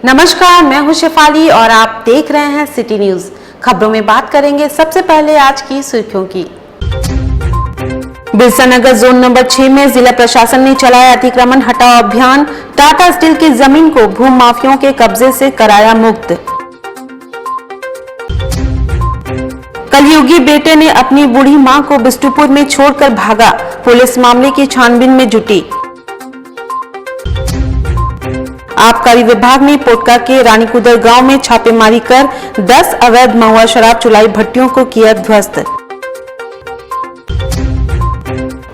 नमस्कार, मैं हूं शेफाली और आप देख रहे हैं सिटी न्यूज। खबरों में बात करेंगे सबसे पहले आज की सुर्खियों की। बिरसा नगर जोन नंबर 6 में जिला प्रशासन ने चलाया अतिक्रमण हटाओ अभियान। टाटा स्टील की जमीन को भू माफियाओं के कब्जे से कराया मुक्त। कलयुगी बेटे ने अपनी बूढ़ी मां को बिष्टुपुर में छोड़कर भागा। पुलिस मामले की छानबीन में जुटी। आबकारी विभाग ने पोटका के रानीकुदर गांव में छापेमारी कर 10 अवैध महुआ शराब चुलाई भट्टियों को किया ध्वस्त।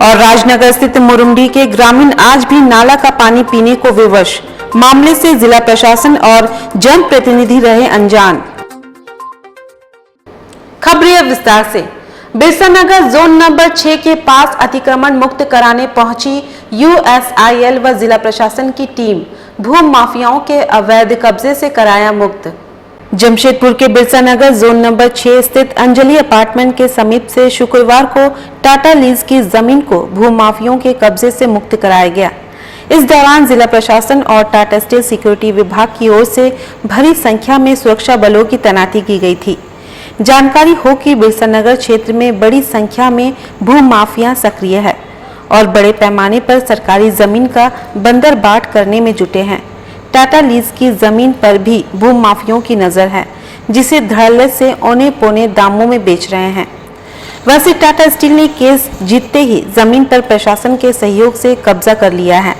और राजनगर स्थित मुरुमडी के ग्रामीण आज भी नाला का पानी पीने को विवश। मामले से जिला प्रशासन और जनप्रतिनिधि रहे अनजान। खबरें विस्तार से। बिरसा नगर जोन नंबर 6 के पास अतिक्रमण मुक्त कराने पहुंची यूएसआईएल व जिला प्रशासन की टीम भू माफियाओं के अवैध कब्जे से कराया मुक्त। जमशेदपुर के बिरसा नगर जोन नंबर 6 स्थित अंजलि अपार्टमेंट के समीप से शुक्रवार को टाटा लीज की जमीन को भू माफियाओं के कब्जे से मुक्त कराया गया। इस दौरान जिला प्रशासन और टाटा स्टील सिक्योरिटी विभाग की ओर से भारी संख्या में सुरक्षा बलों की तैनाती की गई थी। जानकारी हो कि बिरसा नगर क्षेत्र में बड़ी संख्या में भू माफिया सक्रिय है और बड़े पैमाने पर सरकारी जमीन का बंदरबाट करने में जुटे हैं। टाटा लीज की जमीन पर भी भू माफियाओं की नजर है, जिसे धड़ल्ले से औने पौने दामों में बेच रहे हैं। वैसे टाटा स्टील ने केस जीतते ही जमीन पर प्रशासन के सहयोग से कब्जा कर लिया है।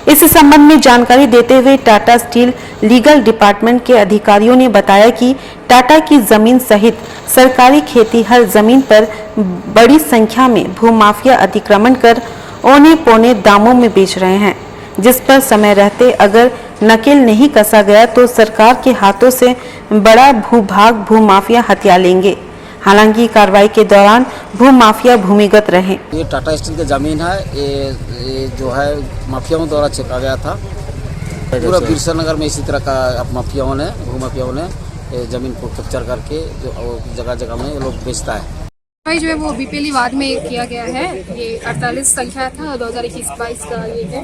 इस संबंध में जानकारी देते हुए टाटा स्टील लीगल डिपार्टमेंट के अधिकारियों ने बताया कि टाटा की जमीन सहित सरकारी खेती हर जमीन पर बड़ी संख्या में भूमाफिया अतिक्रमण कर औने पौने दामों में बेच रहे हैं, जिस पर समय रहते अगर नकेल नहीं कसा गया तो सरकार के हाथों से बड़ा भूभाग भूमाफिया हत्या लेंगे। हालांकि कार्रवाई के दौरान भूमाफिया भूमिगत रहे। ये टाटा स्टील की जमीन है, ये जो है माफियाओं द्वारा छेका गया था। पूरा बिरसा नगर में इसी तरह का माफियाओं ने भूमाफियाओं ने जमीन को कैप्चर करके जो जगह जगह में ये लोग बेचता है। जो है वो बीपीएली वार्ड में किया गया है। ये 48 संख्या था 2021-22 का ये है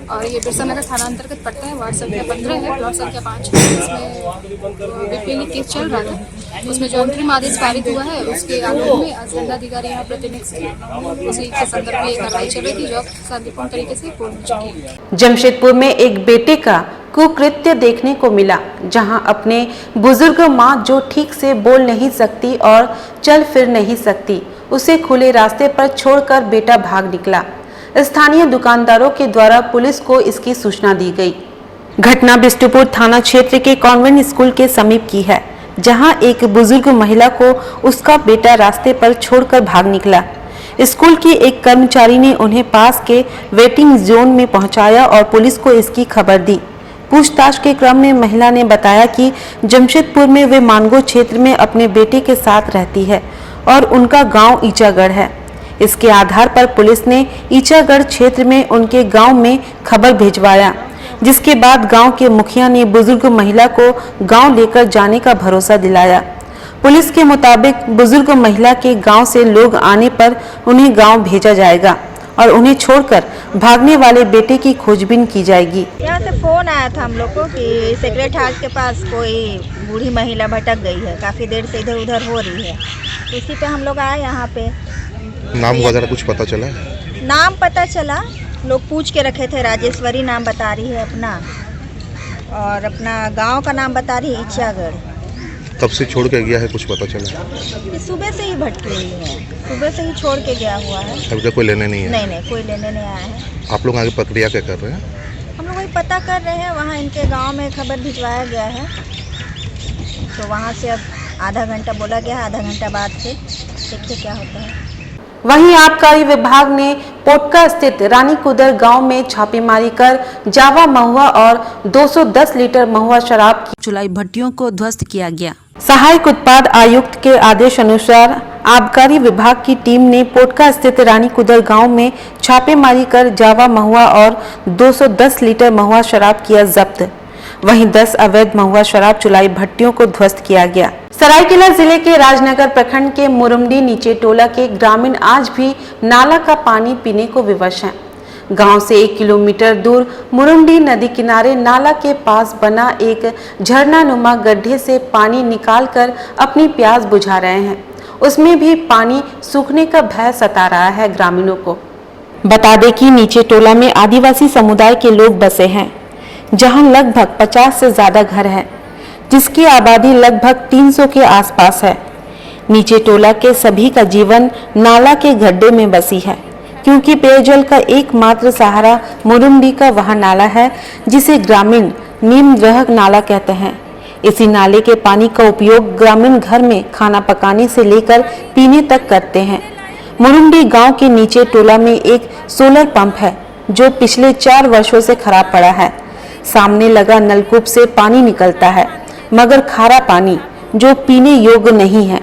और ये बिरसा नगर थाना अंतर्गत पड़ता है। वार्ड संख्या 15 है, प्लॉट संख्या 5 है। इसमें बीपीएली केस चल रहा था। उसमें जो अंतरिम आदेश पारित हुआ है उसके आलोक में आज जिलाधिकारी यहाँ प्रतिनिधि उसी के संदर्भ में कार्रवाई चल रही थी, जो शांतिपूर्ण तरीके से पूर्ण हो चुकी है। जमशेदपुर में एक बेटे का कुकृत्य देखने को मिला, जहां अपने बुजुर्ग मां जो ठीक से बोल नहीं सकती और चल फिर नहीं सकती, उसे खुले रास्ते पर छोड़कर बेटा भाग निकला। स्थानीय दुकानदारों के द्वारा पुलिस को इसकी सूचना दी गई। घटना बिष्टुपुर थाना क्षेत्र के कॉन्वेंट स्कूल के समीप की है, जहां एक बुजुर्ग महिला को उसका बेटा रास्ते पर छोड़कर भाग निकला। स्कूल की एक कर्मचारी ने उन्हें पास के वेटिंग जोन में पहुंचाया और पुलिस को इसकी खबर दी। पूछताछ के क्रम में महिला ने बताया कि जमशेदपुर में वे मानगो क्षेत्र में अपने बेटे के साथ रहती है और उनका गांव ईचागढ़ है। इसके आधार पर पुलिस ने ईचागढ़ क्षेत्र में उनके गांव में खबर भिजवाया, जिसके बाद गांव के मुखिया ने बुजुर्ग महिला को गांव लेकर जाने का भरोसा दिलाया। पुलिस के मुताबिक बुजुर्ग महिला के गांव से लोग आने पर उन्हें गांव भेजा जाएगा और उन्हें छोड़कर भागने वाले बेटे की खोजबीन की जाएगी। यहाँ से फोन आया था हम लोग को कि सेक्रेट हाउस के पास कोई बूढ़ी महिला भटक गई है, काफ़ी देर से इधर उधर हो रही है। इसी पे हम लोग आए यहाँ पे। नाम वगैरह कुछ पता चला? नाम पता चला, लोग पूछ के रखे थे। राजेश्वरी नाम बता रही है अपना, और अपना गांव का नाम बता रही है ईचागढ़। कब से छोड़ के गया है कुछ पता चला? कि सुबह से ही भटकी हुई है, सुबह से ही छोड़ के गया हुआ है। अभी तक कोई लेने नहीं है? नहीं, कोई लेने नहीं आया है। आप लोग आगे प्रक्रिया क्या कर रहे हैं? हम लोग वही पता कर रहे हैं। वहाँ इनके गांव में खबर भिजवाया गया है, तो वहाँ से अब आधा घंटा बोला गया है, आधा घंटा बाद से देखिए क्या होता है। वहीं आबकारी विभाग ने पोटका स्थित रानीकुदर गांव में छापेमारी कर जावा महुआ और 210 लीटर महुआ शराब की चुलाई भट्टियों को ध्वस्त किया गया। सहायक उत्पाद आयुक्त के आदेश अनुसार आबकारी विभाग की टीम ने पोटका स्थित रानीकुदर गांव में छापेमारी कर जावा महुआ और 210 लीटर महुआ शराब किया जब्त। वहीं 10 अवैध महुआ शराब चुलाई भट्टियों को ध्वस्त किया गया। सरायकेला जिले के राजनगर प्रखंड के मुरुमडी नीचे टोला के ग्रामीण आज भी नाला का पानी पीने को विवश हैं। गांव से 1 किलोमीटर दूर मुरुंडी नदी किनारे नाला के पास बना एक झरनानुमा गड्ढे से पानी निकालकर अपनी प्यास बुझा रहे हैं। उसमें भी पानी सूखने का भय सता रहा है ग्रामीणों को। बता दें कि नीचे टोला में आदिवासी समुदाय के लोग बसे हैं, जहां लगभग 50 से ज्यादा घर हैं, जिसकी आबादी लगभग 300 के आसपास है। नीचे टोला के सभी का जीवन नाला के गड्ढे में बसी है, क्योंकि पेयजल का एकमात्र सहारा मुरुंडी का वह नाला है जिसे ग्रामीण नीमग्रह नाला कहते हैं। इसी नाले के पानी का उपयोग ग्रामीण घर में खाना पकाने से लेकर पीने तक करते हैं। मुरुंडी गांव के नीचे टोला में एक सोलर पंप है जो पिछले 4 वर्षों से खराब पड़ा है। सामने लगा नलकूप से पानी निकलता है, मगर खारा पानी जो पीने योग्य नहीं है।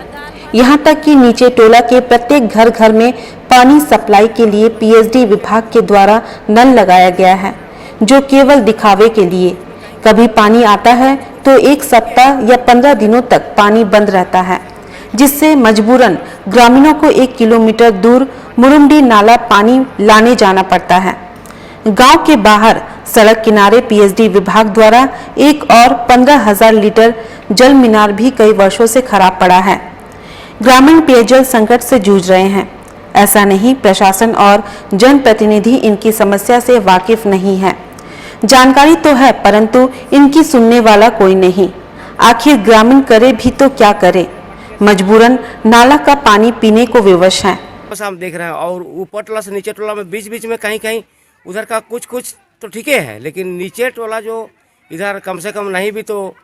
यहाँ तक कि नीचे टोला के प्रत्येक घर घर में पानी सप्लाई के लिए पीएचडी विभाग के द्वारा नल लगाया गया है, जो केवल दिखावे के लिए। कभी पानी आता है तो 1 सप्ताह या 15 दिनों तक पानी बंद रहता है, जिससे मजबूरन ग्रामीणों को 1 किलोमीटर दूर मुरुंडी नाला पानी लाने जाना पड़ता है। गांव के बाहर सड़क किनारे पीएचडी विभाग द्वारा एक और 15,000 लीटर जल मीनार भी कई वर्षों से खराब पड़ा है। ग्रामीण पेयजल संकट से जूझ रहे हैं। ऐसा नहीं, प्रशासन और जनप्रतिनिधि इनकी समस्या से वाकिफ नहीं है। जानकारी तो है, परंतु इनकी सुनने वाला कोई नहीं। आखिर ग्रामीण करे भी तो क्या करे, मजबूरन नाला का पानी पीने को विवश है। बस हम देख रहे हैं, और ऊपर टोला से नीचे टोला में बीच बीच में कहीं कहीं उधर का कुछ तो ठीक है, लेकिन नीचे टोला जो इधर कम से कम नहीं भी तो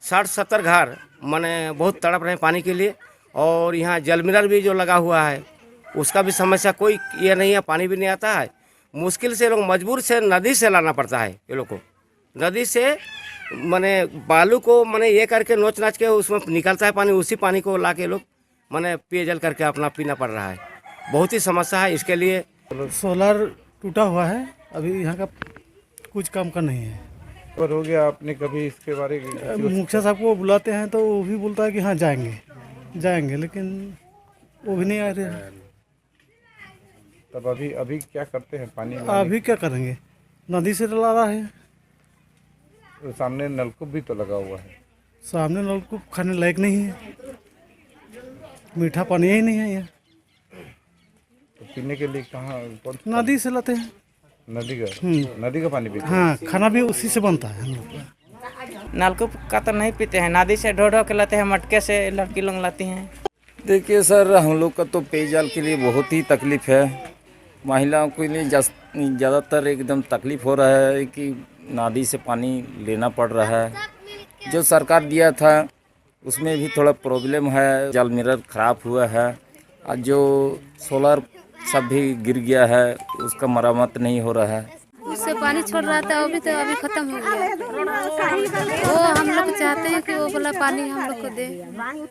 60-70 घर माने बहुत तड़प रहे हैं पानी के लिए। और यहाँ जल मिनरल भी जो लगा हुआ है उसका भी समस्या कोई ये नहीं है, पानी भी नहीं आता है। मुश्किल से लोग मजबूर से नदी से लाना पड़ता है। ये लोग को नदी से माने बालू को माने ये करके नोच नाच के उसमें निकलता है पानी, उसी पानी को ला के लोग माने पेयजल करके अपना पीना पड़ रहा है। बहुत ही समस्या है इसके लिए। सोलर टूटा हुआ है, अभी यहाँ का कुछ काम का नहीं है। पर हो गया, आपने कभी इसके बारे में मुखिया साहब को बुलाते हैं तो वो भी बोलता है कि हाँ जाएंगे, लेकिन वो भी नहीं आ रहे हैं। तब अभी क्या करते हैं पानी में? अभी क्या करेंगे, नदी से ला रहा है। तो सामने नलकूप भी तो लगा हुआ है। सामने नलकूप खाने लायक नहीं है, मीठा पानी ही नहीं है यहाँ। तो पीने के लिए कहाँ? नदी से लाते हैं। नदी का पानी पीते हैं? हाँ, खाना भी उसी से बनता है हम लोग का। नलकूप का तो नहीं पीते हैं, नदी से ढो के लाते हैं, मटके से लड़की लोग लाती हैं। देखिए सर, हम लोग का तो पेयजल के लिए बहुत ही तकलीफ है। महिलाओं के लिए ज़्यादातर एकदम तकलीफ हो रहा है कि नदी से पानी लेना पड़ रहा है। जो सरकार दिया था उसमें भी थोड़ा प्रॉब्लम है, जल मिरर ख़राब हुआ है और जो सोलर सब भी गिर गया है, उसका मरम्मत नहीं हो रहा है। उससे पानी छोड़ रहा था, वो भी तो अभी खत्म हो गया। वो हम लोग चाहते हैं कि वो वाला पानी हम लोग को दे,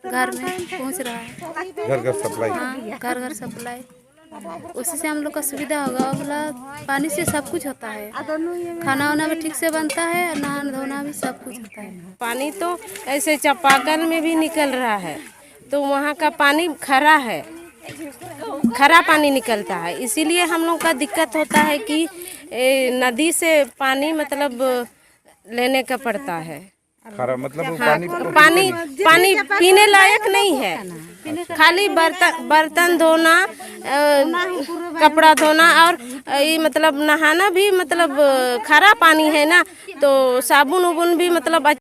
घर में पहुंच रहा है। घर सप्लाई? हाँ, घर सप्लाई, उसी से हम लोग का सुविधा होगा। वाला पानी से सब कुछ होता है, खाना वाना भी ठीक से बनता है, नहाना धोना भी सब कुछ होता है। पानी तो ऐसे चापाकल में भी निकल रहा है, तो वहाँ का पानी खरा है, खरा पानी निकलता है। इसीलिए हम लोग का दिक्कत होता है कि नदी से पानी मतलब लेने का पड़ता है। खरा मतलब हाँ, पानी पीने लायक नहीं है। खाली बर्तन धोना, कपड़ा धोना और ये मतलब नहाना भी मतलब खरा पानी है ना, तो साबुन उबुन भी मतलब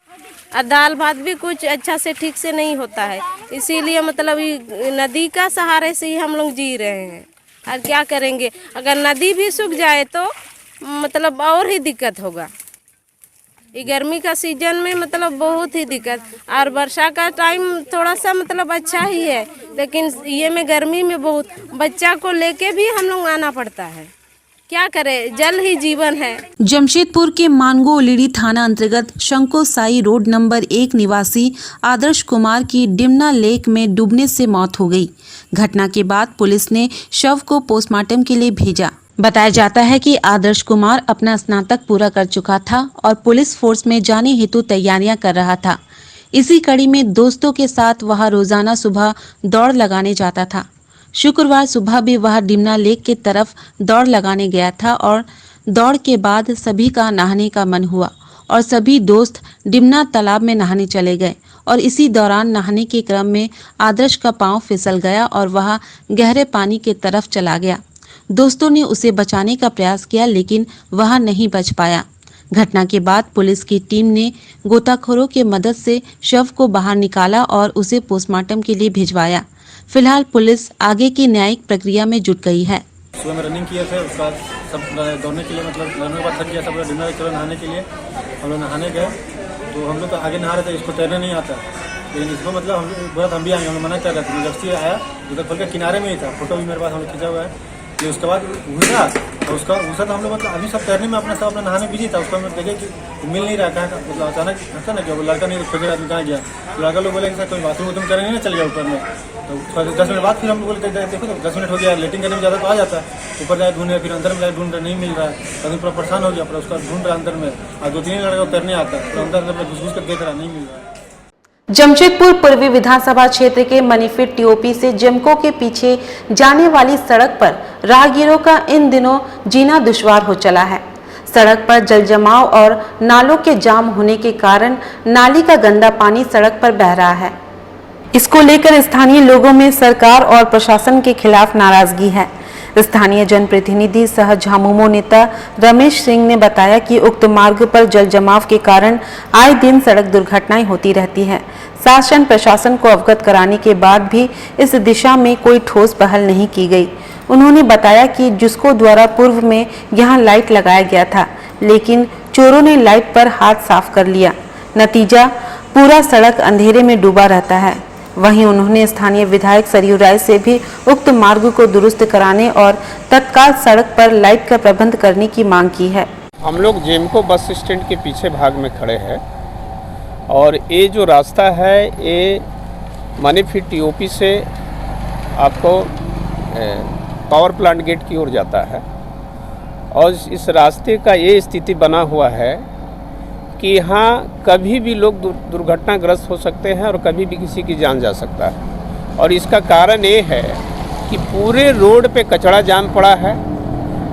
दाल भात भी कुछ अच्छा से ठीक से नहीं होता है। इसीलिए मतलब नदी का सहारे से ही हम लोग जी रहे हैं। और क्या करेंगे, अगर नदी भी सूख जाए तो मतलब और ही दिक्कत होगा। ये गर्मी का सीजन में मतलब बहुत ही दिक्कत, और वर्षा का टाइम थोड़ा सा मतलब अच्छा ही है, लेकिन ये में गर्मी में बहुत बच्चा को लेके भी हम लोग आना पड़ता है। क्या करें, जल ही जीवन है। जमशेदपुर के मानगो उलिड़ी थाना अंतर्गत शंको साई रोड नंबर 1 निवासी आदर्श कुमार की डिमना लेक में डूबने से मौत हो गई। घटना के बाद पुलिस ने शव को पोस्टमार्टम के लिए भेजा। बताया जाता है कि आदर्श कुमार अपना स्नातक पूरा कर चुका था और पुलिस फोर्स में जाने हेतु तैयारियां कर रहा था। इसी कड़ी में दोस्तों के साथ वह रोजाना सुबह दौड़ लगाने जाता था। शुक्रवार सुबह भी वह डिमना लेक की तरफ दौड़ लगाने गया था और दौड़ के बाद सभी का नहाने का मन हुआ और सभी दोस्त डिमना तालाब में नहाने चले गए और इसी दौरान नहाने के क्रम में आदर्श का पांव फिसल गया और वह गहरे पानी की तरफ चला गया। दोस्तों ने उसे बचाने का प्रयास किया लेकिन वह नहीं बच पाया। घटना के बाद पुलिस की टीम ने गोताखोरों की मदद से शव को बाहर निकाला और उसे पोस्टमार्टम के लिए भिजवाया। फिलहाल पुलिस आगे की न्यायिक प्रक्रिया में जुट गई है। सुबह में रनिंग किए थे, उसका सब दौड़ने के लिए मतलब दौड़ने के बाद थक गया, सब लोग डिनर चलो नहाने के लिए हम लोग नहाने गए। तो हम लोग तो आगे नहा रहे थे, इसको तैरना नहीं आता, लेकिन इसको मतलब हम बोला हम भी आएंगे, हम लोग मना कर रहे थे। जब से आया उधर खोल के किनारे में ही था, फोटो भी मेरे पास हम लोग खींचा हुआ है। फिर उसके बाद घुसा और उसका घुसा तो हम लोग मतलब अभी सब तैरने में अपना सब अपना नहाने बिजी था। उसको हम देखे कि मिल नहीं रहा कहाँ का, मतलब अचानक ऐसा ना क्या वो लड़का नहीं खोजे आदमी कहाँ गया। तो लड़का लोग बोले कि सर कोई बाथरूम वाथरूम करेंगे ना, चल गया ऊपर में। तो 10 मिनट बाद फिर हम लोग बोलते देखो तो 10 मिनट हो गया, लेटिंग करने में ज़्यादा तो आ जाता है, ऊपर जाए ढूंढे, फिर अंदर में जाए ढूंढ रहे नहीं मिल रहा है, तो पूरा परेशान हो गया। पर उसका ढूंढ रहा अंदर में और 2-3 लड़का तैरने आता है, तो अंदर घुस घुस कर देख रहा नहीं मिल रहा है। जमशेदपुर पूर्वी विधानसभा क्षेत्र के मनीफिट टीओपी से जिमको के पीछे जाने वाली सड़क पर राहगीरों का इन दिनों जीना दुश्वार हो चला है। सड़क पर जल जमाव और नालों के जाम होने के कारण नाली का गंदा पानी सड़क पर बह रहा है। इसको लेकर स्थानीय लोगों में सरकार और प्रशासन के खिलाफ नाराजगी है। स्थानीय जनप्रतिनिधि सह झामुमो नेता रमेश सिंह ने बताया कि उक्त मार्ग पर जल जमाव के कारण आए दिन सड़क दुर्घटनाएं होती रहती हैं। शासन प्रशासन को अवगत कराने के बाद भी इस दिशा में कोई ठोस पहल नहीं की गई। उन्होंने बताया कि जिसको द्वारा पूर्व में यहां लाइट लगाया गया था, लेकिन चोरों ने लाइट पर हाथ साफ कर लिया। नतीजा पूरा सड़क अंधेरे में डूबा रहता है। वहीं उन्होंने स्थानीय विधायक सरयू राय से भी उक्त मार्ग को दुरुस्त कराने और तत्काल सड़क पर लाइट का प्रबंध करने की मांग की है। हम लोग जेमको बस स्टैंड के पीछे भाग में खड़े हैं और ये जो रास्ता है ये मनीफिट टीओपी से आपको पावर प्लांट गेट की ओर जाता है और इस रास्ते का ये स्थिति बना हुआ है कि यहाँ कभी भी लोग दुर्घटनाग्रस्त हो सकते हैं और कभी भी किसी की जान जा सकता है। और इसका कारण ये है कि पूरे रोड पे कचरा जाम पड़ा है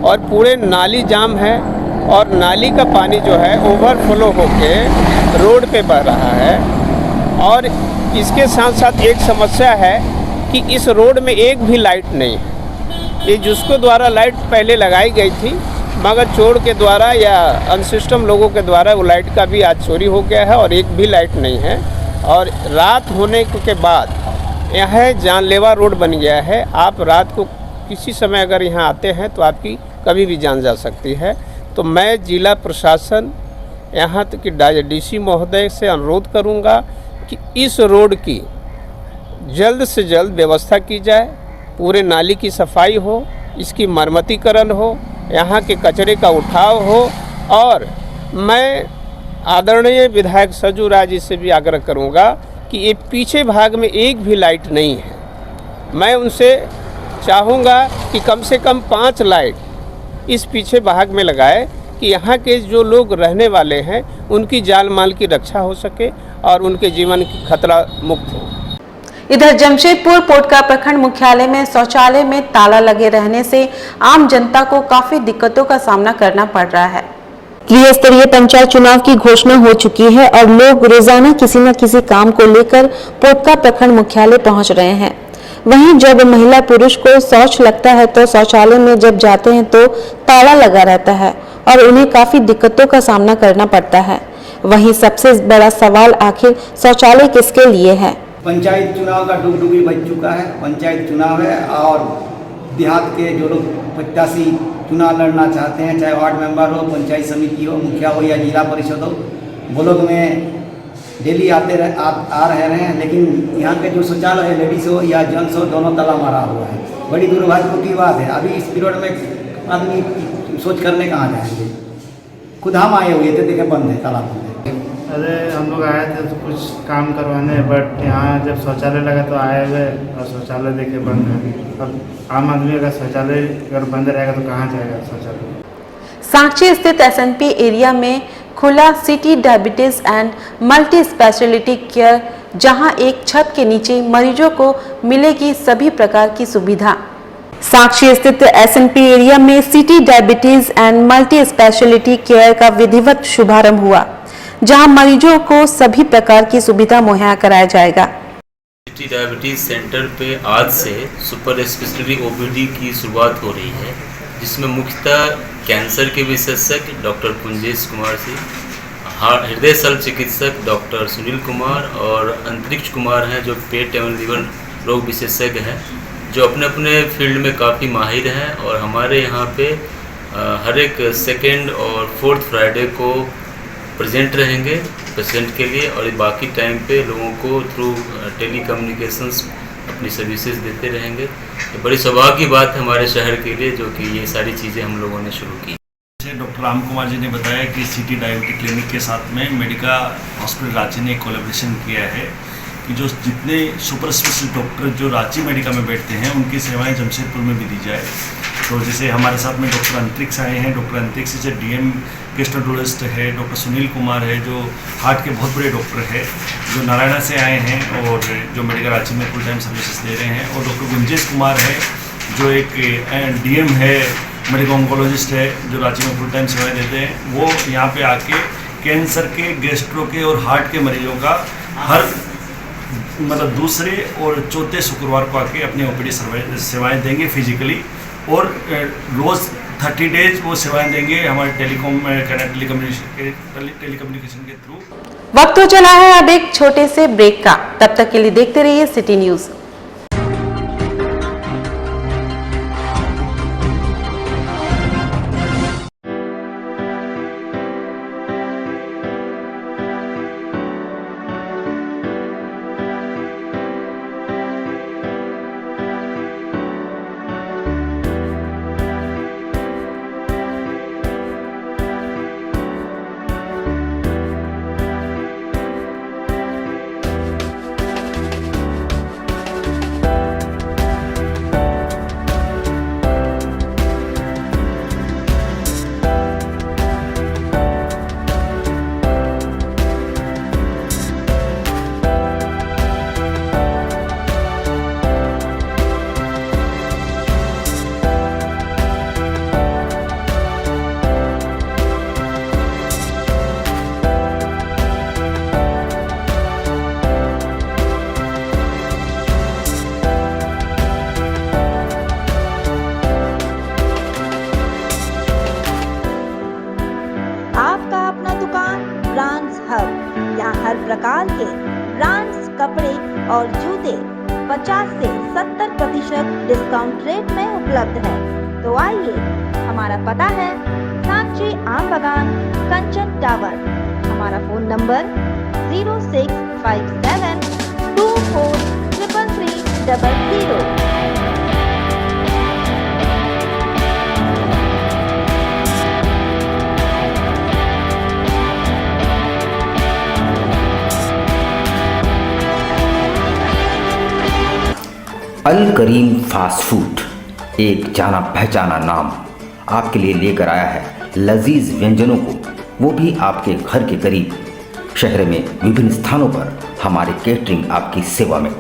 और पूरे नाली जाम है और नाली का पानी जो है ओवरफ्लो होके रोड पे बह रहा है। और इसके साथ साथ एक समस्या है कि इस रोड में एक भी लाइट नहीं है। ये जिसको द्वारा लाइट पहले लगाई गई थी, मगर चोर के द्वारा या अनसिस्टम लोगों के द्वारा वो लाइट का भी आज चोरी हो गया है और एक भी लाइट नहीं है। और रात होने के बाद यह जानलेवा रोड बन गया है। आप रात को किसी समय अगर यहाँ आते हैं तो आपकी कभी भी जान जा सकती है। तो मैं जिला प्रशासन यहाँ तक कि डीसी महोदय से अनुरोध करूँगा कि इस रोड की जल्द से जल्द व्यवस्था की जाए, पूरे नाली की सफाई हो, इसकी मरम्मतीकरण हो, यहाँ के कचरे का उठाव हो। और मैं आदरणीय विधायक सरयू राय जी से भी आग्रह करूँगा कि ये पीछे भाग में एक भी लाइट नहीं है। मैं उनसे चाहूँगा कि कम से कम 5 लाइट इस पीछे भाग में लगाए कि यहाँ के जो लोग रहने वाले हैं उनकी जान माल की रक्षा हो सके और उनके जीवन की खतरा मुक्त हो। इधर जमशेदपुर पोटका प्रखंड मुख्यालय में शौचालय में ताला लगे रहने से आम जनता को काफी दिक्कतों का सामना करना पड़ रहा है। त्रिस्तरीय पंचायत चुनाव की घोषणा हो चुकी है और लोग रोजाना किसी न किसी काम को लेकर पोटका प्रखंड मुख्यालय पहुंच रहे हैं। वहीं जब महिला पुरुष को शौच लगता है तो शौचालय में जब जाते हैं तो ताला लगा रहता है और उन्हें काफी दिक्कतों का सामना करना पड़ता है। वहीं सबसे बड़ा सवाल आखिर शौचालय किसके लिए है। पंचायत चुनाव का डुगडुगी बज चुका है। पंचायत चुनाव है और देहात के जो लोग प्रत्याशी चुनाव लड़ना चाहते हैं, चाहे वार्ड मेंबर हो, पंचायत समिति हो, मुखिया हो या जिला परिषद हो, वो लोग में डेली आ रहे हैं। लेकिन यहाँ के जो शौचालय है, लेडीज हो या जेंट्स हो, दोनों ताला मारा हुआ है। बड़ी दुर्भाग्यपूर्ण की बात है। अभी इस पीरियड में आदमी सोच करने कहाँ जाएंगे। खुद हम आए हुए थे, देखे बंद है, ताला बंद है। अरे हम लोग आए थे तो कुछ काम करवाने, बट यहाँ जब शौचालय लगा तो आए हुए और शौचालय देखे बंद है। अब आम आदमी अगर शौचालय अगर बंद रहेगा तो कहाँ जाएगा शौचालय। सांची स्थित एसएनपी एरिया में खुला city diabetes and multi speciality care जहां एक छत के नीचे मरीजों को मिलेगी सभी प्रकार की सुविधा। साक्षी स्थित एसएनपी एरिया में city diabetes and multi speciality care का विधिवत शुभारंभ हुआ, जहां मरीजों को सभी प्रकार की सुविधा मुहैया कराया जाएगा। सिटी डायबिटीज सेंटर पे आज से सुपर स्पेशलिटी ओपीडी की शुरुआत हो रही है, जिसमें मुख्यतः कैंसर के विशेषज्ञ डॉक्टर कुंजेश कुमार सिंह, हृदय शल्य चिकित्सक डॉक्टर सुनील कुमार और अंतरिक्ष कुमार हैं जो पेट एवं लीवर रोग विशेषज्ञ हैं, जो अपने अपने फील्ड में काफ़ी माहिर हैं। और हमारे यहाँ पे हर एक सेकेंड और फोर्थ फ्राइडे को प्रेजेंट रहेंगे पेशेंट के लिए, और बाकी टाइम पे लोगों को थ्रू टेली कम्युनिकेशंस अपनी सर्विसेज देते रहेंगे। ये बड़ी सौभाग्य की बात है हमारे शहर के लिए, जो कि ये सारी चीज़ें हम लोगों ने शुरू की। डॉक्टर राम कुमार जी ने बताया कि सिटी डायबिटिक क्लिनिक के साथ में मेडिका हॉस्पिटल रांची ने कोलैबोरेशन किया है कि जो जितने सुपर स्पेशलिस्ट डॉक्टर जो रांची मेडिका में बैठते हैं उनकी सेवाएं जमशेदपुर में भी दी जाए। तो जैसे हमारे साथ में डॉक्टर अंतरिक्ष आए हैं, डॉक्टर अंतरिक्ष से डीएम गेस्ट्रोएंटरोलॉजिस्ट है, डॉक्टर सुनील कुमार है जो हार्ट के बहुत बड़े डॉक्टर है, जो नारायणा से आए हैं और जो मेडिका रांची में फुल टाइम सर्विसेज दे रहे हैं, और डॉक्टर गुंजेश कुमार है जो एक डीएम है, मेडिकल ऑन्कोलॉजिस्ट है जो रांची में फुल टाइम सेवाएं देते हैं। वो यहाँ पे आके कैंसर के, गैस्ट्रो के और हार्ट के मरीजों का हर मतलब दूसरे और चौथे शुक्रवार को आके अपनी ओपीडी सेवाएं देंगे फिजिकली, और रोज़ 30 डेज वो सेवाएं देंगे हमारे टेलीकम्युनिकेशन के थ्रू। वक्त तो चला है अब एक छोटे से ब्रेक का, तब तक के लिए देखते रहिए सिटी न्यूज। प्रकार के ब्रांड्स कपड़े और जूते 50 से 70% डिस्काउंट रेट में उपलब्ध है। तो आइए, हमारा पता है साक्षी आम बागान, कंचन टावर। हमारा फोन नंबर 0657243300। अल करीम फास्ट फूड एक जाना पहचाना नाम आपके लिए लेकर आया है लजीज व्यंजनों को, वो भी आपके घर के करीब। शहर में विभिन्न स्थानों पर हमारे केटरिंग आपकी सेवा में।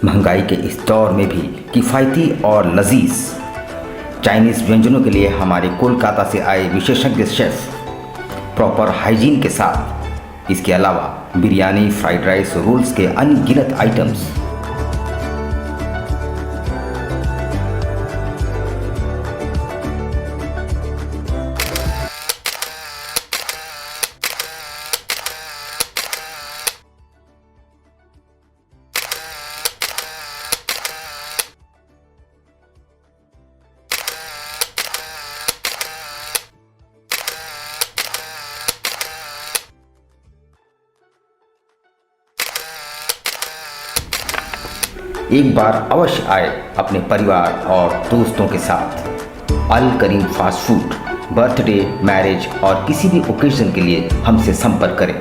महंगाई के इस दौर में भी किफ़ायती और लजीज चाइनीज़ व्यंजनों के लिए हमारे कोलकाता से आए विशेषज्ञ शेफ प्रॉपर हाइजीन के साथ, इसके अलावा बिरयानी, फ्राइड राइस, रोल्स के अनगिनत आइटम्स। एक बार अवश्य आए अपने परिवार और दोस्तों के साथ। अल करीम फास्ट फूड, बर्थडे, मैरिज और किसी भी ओकेजन के लिए हमसे संपर्क करें।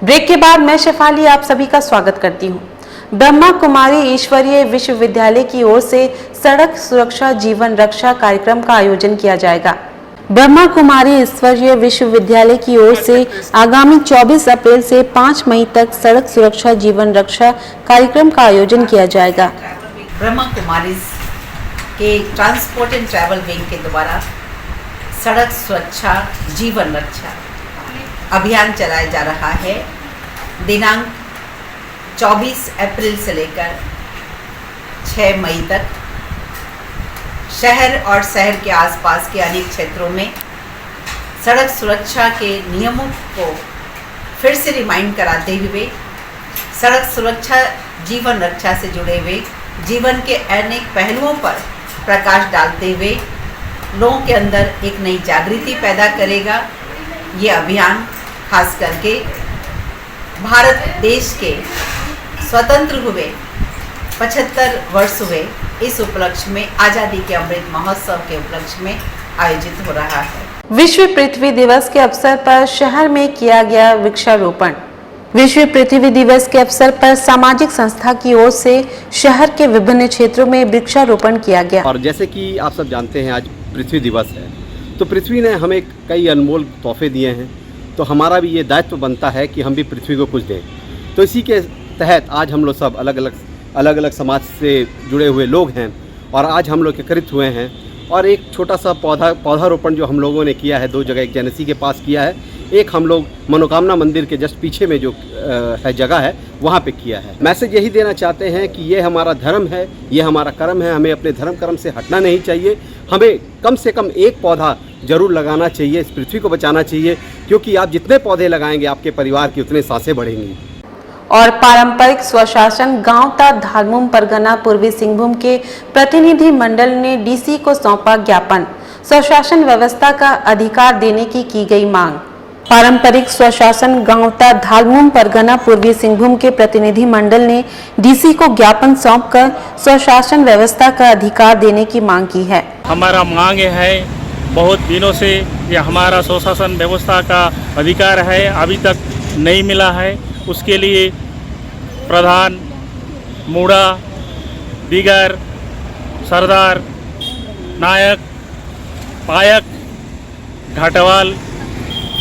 ब्रेक के बाद मैं शेफाली आप सभी का स्वागत करती हूं। ब्रह्मा कुमारी ईश्वरीय विश्वविद्यालय की ओर से सड़क सुरक्षा जीवन रक्षा कार्यक्रम का आयोजन किया जाएगा। ब्रह्मा कुमारी ईश्वरीय विश्वविद्यालय की ओर से आगामी 24 अप्रैल से 5 मई तक सड़क सुरक्षा जीवन रक्षा कार्यक्रम का आयोजन किया जाएगा। ब्रह्मा कुमारी के ट्रांसपोर्ट एंड ट्रैवल विंग के द्वारा सड़क सुरक्षा जीवन रक्षा अभियान चलाया जा रहा है। दिनांक 24 अप्रैल से लेकर 6 मई तक शहर और शहर के आसपास के अनेक क्षेत्रों में सड़क सुरक्षा के नियमों को फिर से रिमाइंड कराते हुए सड़क सुरक्षा जीवन रक्षा से जुड़े हुए जीवन के अनेक पहलुओं पर प्रकाश डालते हुए लोगों के अंदर एक नई जागृति पैदा करेगा। ये अभियान खास करके भारत देश के स्वतंत्र हुए 75 वर्ष हुए इस उपलक्ष्य में आज़ादी के अमृत महोत्सव के उपलक्ष्य में आयोजित हो रहा है। विश्व पृथ्वी दिवस के अवसर पर शहर में किया गया वृक्षारोपण। विश्व पृथ्वी दिवस के अवसर पर सामाजिक संस्था की ओर से शहर के विभिन्न क्षेत्रों में वृक्षारोपण किया गया। और जैसे कि आप सब जानते हैं आज पृथ्वी दिवस है, तो पृथ्वी ने हमें कई अनमोल तोहफे दिए हैं, तो हमारा भी ये दायित्व बनता है कि हम भी पृथ्वी को कुछ दें। तो इसी के तहत आज हम लोग सब अलग अलग समाज से जुड़े हुए लोग हैं और आज हम लोग एकत्रित हुए हैं और एक छोटा सा पौधारोपण जो हम लोगों ने किया है 2 जगह, एक जेनेसी के पास किया है, एक हम लोग मनोकामना मंदिर के जस्ट पीछे में जो है जगह है वहाँ पे किया है। मैसेज यही देना चाहते हैं कि ये हमारा धर्म है, ये हमारा कर्म है, हमें अपने धर्म कर्म से हटना नहीं चाहिए। हमें कम से कम एक पौधा जरूर लगाना चाहिए, इस पृथ्वी को बचाना चाहिए, क्योंकि आप जितने पौधे लगाएंगे आपके परिवार की उतने सांसें बढ़ेंगी। और पारंपरिक स्वशासन गांव ता धालमुम परगना पूर्वी सिंहभूम के प्रतिनिधि मंडल ने डीसी को सौंपा ज्ञापन। स्वशासन व्यवस्था का अधिकार देने की गई मांग। पारंपरिक स्वशासन गांव ता धालमुम परगना पूर्वी सिंहभूम के प्रतिनिधि मंडल ने डीसी को ज्ञापन सौंपकर स्वशासन व्यवस्था का अधिकार देने की मांग की है। हमारा मांग है, बहुत दिनों से ये हमारा स्वशासन व्यवस्था का अधिकार है, अभी तक नहीं मिला है। उसके लिए प्रधान, मूड़ा, दीगर, सरदार, नायक, पायक, घाटवाल,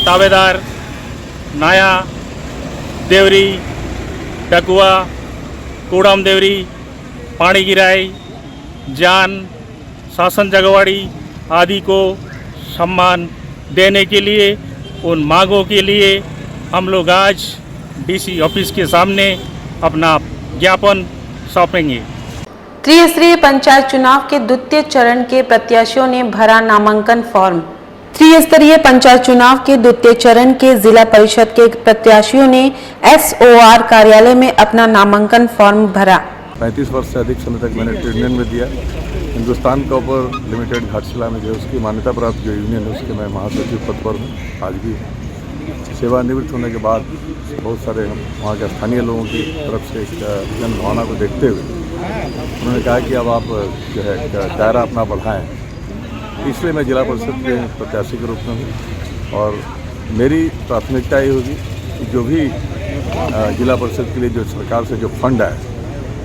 ताबेदार, नाया, देवरी, डकुआ, कूड़म देवरी, पानी गिराई, जान, शासन जगवाड़ी आदि को सम्मान देने के लिए, उन मांगों के लिए हम लोग आज डीसी ऑफिस के सामने अपना ज्ञापन सौंपेंगे। त्रिस्तरीय पंचायत चुनाव के द्वितीय चरण के प्रत्याशियों ने भरा नामांकन फॉर्म। त्रिस्तरीय पंचायत चुनाव के द्वितीय चरण के जिला परिषद के प्रत्याशियों ने SOR कार्यालय में अपना नामांकन फॉर्म भरा। 35 वर्ष से अधिक समय तक मैंने ट्रेड यूनियन में दिया। हिंदुस्तान कॉपर लिमिटेड घाटशिला में जो उसकी मान्यता प्राप्त जो यूनियन है उसके मैं महासचिव पद पर हूँ, आज भी सेवानिवृत्त होने के बाद बहुत सारे वहाँ के स्थानीय लोगों की तरफ से जनभावना को देखते हुए उन्होंने कहा कि अब आप जो है दायरा अपना बढ़ाएं, इसलिए मैं जिला परिषद के प्रत्याशी के रूप में हूँ। और मेरी प्राथमिकता ये होगी कि जो भी जिला परिषद के लिए जो सरकार से जो फंड आए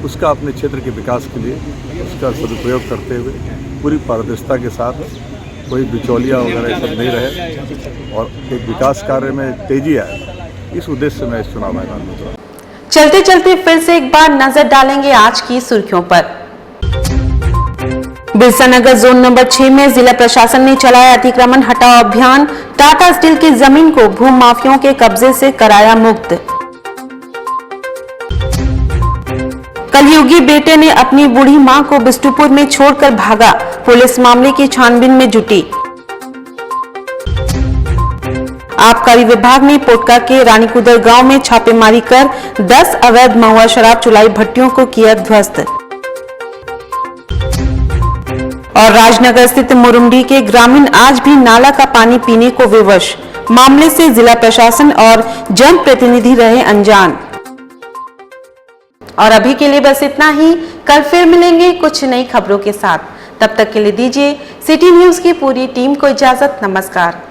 उसका अपने क्षेत्र के विकास के लिए उसका सदुपयोग करते हुए पूरी पारदर्शिता के साथ, कोई बिचौलिया वगैरह सब नहीं रहे और एक विकास कार्य में तेजी आए, इस उद्देश्य से मैं इस चुनाव मैदान में उतरा। चलते चलते फिर से एक बार नजर डालेंगे आज की सुर्खियों पर। बिरसा नगर जोन नंबर 6 में जिला प्रशासन ने चलाया अतिक्रमण हटाओ अभियान। टाटा स्टील की जमीन को भू माफियाओं के कब्जे से कराया मुक्त। कलयुगी बेटे ने अपनी बूढ़ी मां को बिष्टुपुर में छोड़कर भागा, पुलिस मामले की छानबीन में जुटी। आबकारी विभाग ने पोटका के रानीकुदर गांव में छापेमारी कर 10 अवैध महुआ शराब चुलाई भट्टियों को किया ध्वस्त। और राजनगर स्थित मुरुंडी के ग्रामीण आज भी नाला का पानी पीने को विवश, मामले से जिला प्रशासन और जनप्रतिनिधि रहे अनजान। और अभी के लिए बस इतना ही। कल फिर मिलेंगे कुछ नई खबरों के साथ। तब तक के लिए दीजिए सिटी न्यूज की पूरी टीम को इजाजत। नमस्कार।